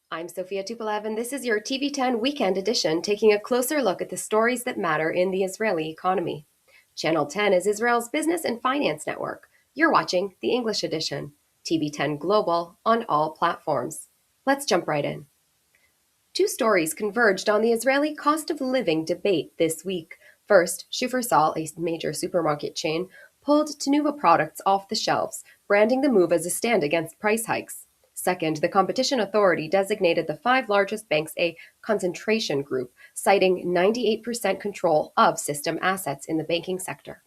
I'm Sophia Tupolev, and this is your TV10 Weekend Edition, taking a closer look at the stories that matter in the Israeli economy. Channel 10 is Israel's business and finance network. You're watching the English edition, TV10 Global, on all platforms. Let's jump right in. Two stories converged on the Israeli cost of living debate this week. First, Shufersal, a major supermarket chain, pulled Tnuva products off the shelves, branding the move as a stand against price hikes. Second, the Competition Authority designated the five largest banks a concentration group, citing 98% control of system assets in the banking sector.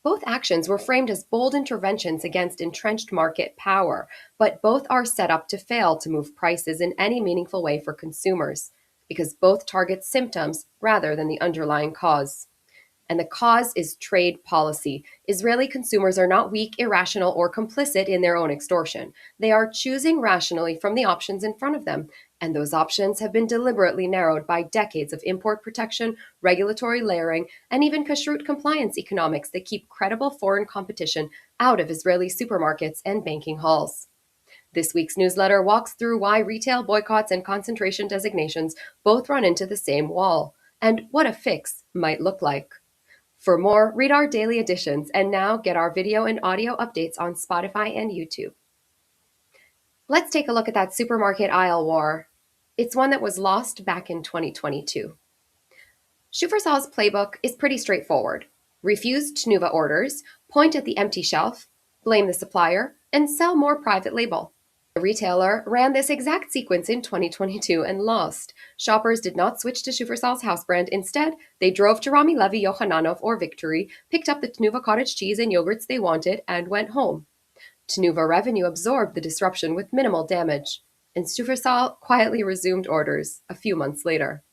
Both actions were framed as bold interventions against entrenched market power, but both are set up to fail to move prices in any meaningful way for consumers, because both target symptoms rather than the underlying cause. And the cause is trade policy. Israeli consumers are not weak, irrational, or complicit in their own extortion. They are choosing rationally from the options in front of them, and those options have been deliberately narrowed by decades of import protection, regulatory layering, and even kashrut compliance economics that keep credible foreign competition out of Israeli supermarkets and banking halls. This week's newsletter walks through why retail boycotts and concentration designations both run into the same wall, and what a fix might look like. For more, read our daily editions and now get our video and audio updates on Spotify and YouTube. Let's take a look at that supermarket aisle war. It's one that was lost back in 2022. Shufersal's playbook is pretty straightforward. Refuse Tnuva orders, point at the empty shelf, blame the supplier, and sell more private label. The retailer ran this exact sequence in 2022 and lost. Shoppers did not switch to Shufersal's house brand. Instead, they drove to Rami Levy, Yochananov, or Victory, picked up the Tnuva cottage cheese and yogurts they wanted, and went home. Tnuva revenue absorbed the disruption with minimal damage, and Shufersal quietly resumed orders a few months later.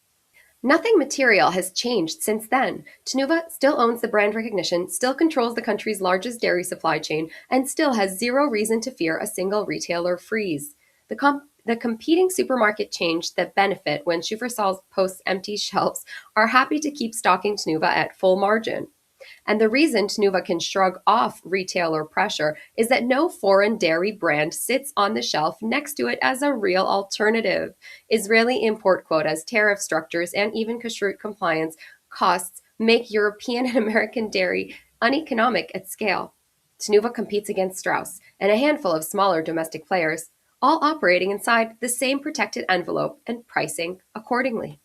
Nothing material has changed since then. Tnuva still owns the brand recognition, still controls the country's largest dairy supply chain, and still has zero reason to fear a single retailer freeze. The competing supermarket chains that benefit when Shufersal posts empty shelves are happy to keep stocking Tnuva at full margin. And the reason Tnuva can shrug off retailer pressure is that no foreign dairy brand sits on the shelf next to it as a real alternative. Israeli import quotas, tariff structures, and even kashrut compliance costs make European and American dairy uneconomic at scale. Tnuva competes against Strauss and a handful of smaller domestic players, all operating inside the same protected envelope and pricing accordingly.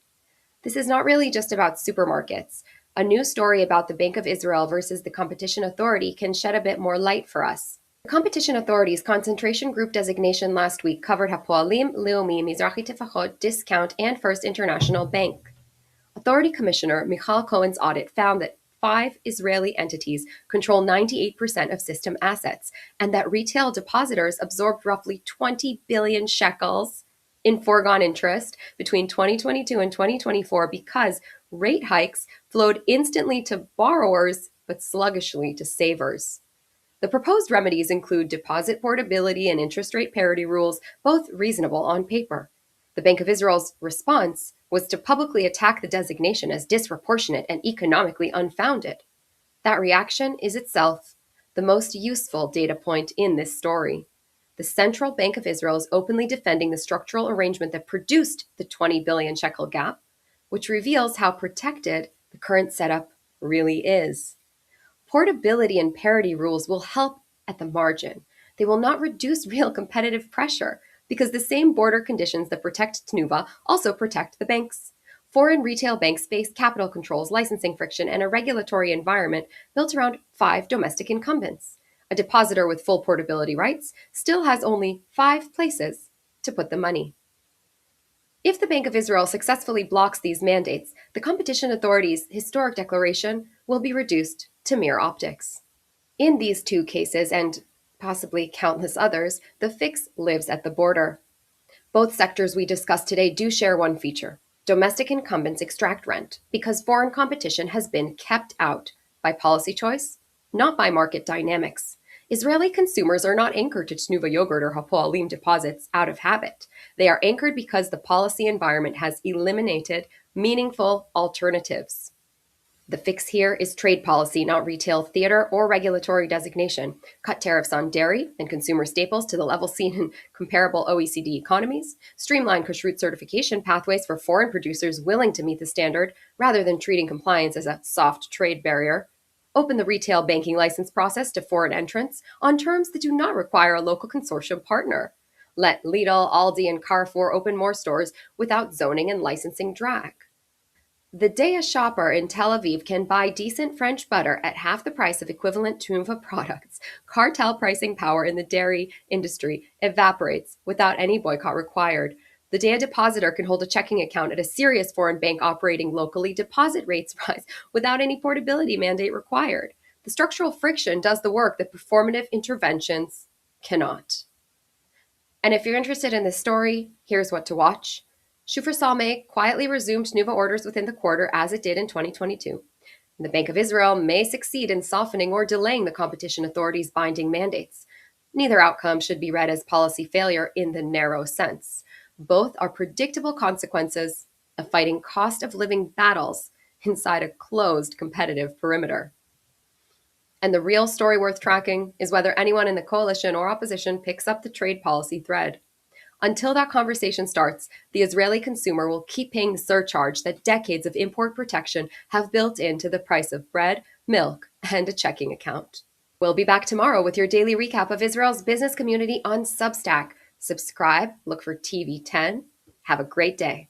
This is not really just about supermarkets. A new story about the Bank of Israel versus the Competition Authority can shed a bit more light for us. The Competition Authority's concentration group designation last week covered Hapoalim, Leumi, Mizrahi Tefachot, Discount, and First International Bank. Authority Commissioner Michal Cohen's audit found that 5 Israeli entities control 98% of system assets, and that retail depositors absorbed roughly 20 billion shekels in foregone interest between 2022 and 2024 because rate hikes flowed instantly to borrowers but sluggishly to savers. The proposed remedies include deposit portability and interest rate parity rules, both reasonable on paper. The Bank of Israel's response was to publicly attack the designation as disproportionate and economically unfounded. That reaction is itself the most useful data point in this story. The Central Bank of Israel is openly defending the structural arrangement that produced the 20 billion shekel gap, which reveals how protected the current setup really is. Portability and parity rules will help at the margin. They will not reduce real competitive pressure because the same border conditions that protect Tnuva also protect the banks. Foreign retail banks face capital controls, licensing friction, and a regulatory environment built around 5 domestic incumbents. A depositor with full portability rights still has only 5 places to put the money. If the Bank of Israel successfully blocks these mandates, the Competition Authority's historic declaration will be reduced to mere optics. In these two cases, and possibly countless others, the fix lives at the border. Both sectors we discussed today do share one feature. Domestic incumbents extract rent because foreign competition has been kept out by policy choice, not by market dynamics. Israeli consumers are not anchored to Tnuva yogurt or Hapoalim deposits out of habit. They are anchored because the policy environment has eliminated meaningful alternatives. The fix here is trade policy, not retail theater or regulatory designation. Cut tariffs on dairy and consumer staples to the level seen in comparable OECD economies. Streamline kashrut certification pathways for foreign producers willing to meet the standard rather than treating compliance as a soft trade barrier. Open the retail banking license process to foreign entrants on terms that do not require a local consortium partner. Let Lidl, Aldi, and Carrefour open more stores without zoning and licensing drag. The day a shopper in Tel Aviv can buy decent French butter at half the price of equivalent Tnuva products, cartel pricing power in the dairy industry evaporates without any boycott required. The day a depositor can hold a checking account at a serious foreign bank operating locally, deposit rates rise without any portability mandate required. The structural friction does the work that performative interventions cannot. And if you're interested in this story, here's what to watch. Shufersal may quietly resume Tnuva orders within the quarter as it did in 2022. The Bank of Israel may succeed in softening or delaying the competition authorities' binding mandates. Neither outcome should be read as policy failure in the narrow sense. Both are predictable consequences of fighting cost of living battles inside a closed competitive perimeter. And the real story worth tracking is whether anyone in the coalition or opposition picks up the trade policy thread. Until that conversation starts, the Israeli consumer will keep paying the surcharge that decades of import protection have built into the price of bread, milk, and a checking account. We'll be back tomorrow with your daily recap of Israel's business community on Substack. Subscribe, look for TV10. Have a great day.